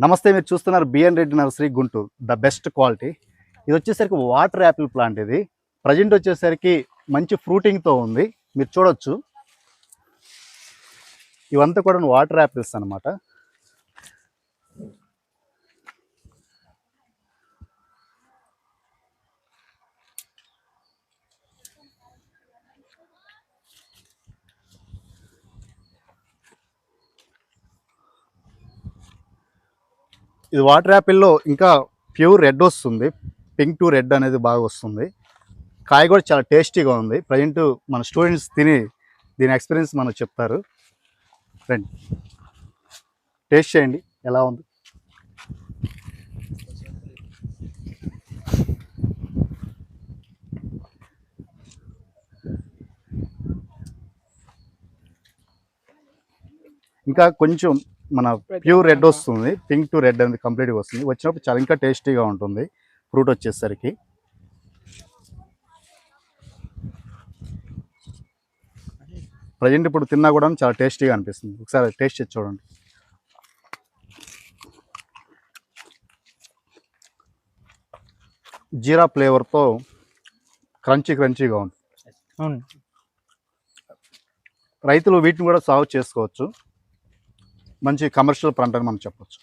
నమస్తే, మీరు చూస్తున్నారు BN Reddy nursery Guntur, the best quality. ఇది వచ్చేసరికి వాటర్ యాపిల్ ప్లాంట్. ఇది ప్రజెంట్ వచ్చేసరికి మంచి ఫ్రూటింగ్తో ఉంది. మీరు చూడొచ్చు, ఇవంతా కూడా వాటర్ యాపిల్స్ అనమాట. ఇది వాటర్ యాపిల్లో ఇంకా ప్యూర్ రెడ్ వస్తుంది, పింక్ టు రెడ్ అనేది బాగా వస్తుంది. కాయ కూడా చాలా టేస్టీగా ఉంది. ప్రజెంట్ మన స్టూడెంట్స్ తిని దీని ఎక్స్పీరియన్స్ మనకు చెప్తారు. రండి, టేస్ట్ చేయండి ఎలా ఉంది. ఇంకా కొంచెం మన ప్యూర్ రెడ్ వస్తుంది, పింక్ టు రెడ్ అనేది కంప్లీట్గా వస్తుంది. వచ్చినప్పుడు చాలా ఇంకా టేస్టీగా ఉంటుంది ఫ్రూట్ వచ్చేసరికి. ప్రజెంట్ ఇప్పుడు తిన్నా కూడా చాలా టేస్టీగా అనిపిస్తుంది. ఒకసారి టేస్ట్ చేసి చూడండి. జీరా ఫ్లేవర్తో క్రంచీగా ఉంది. రైతులు వీటిని కూడా సాగు చేసుకోవచ్చు. మంచి కమర్షియల్ పంట అని మనం చెప్పొచ్చు.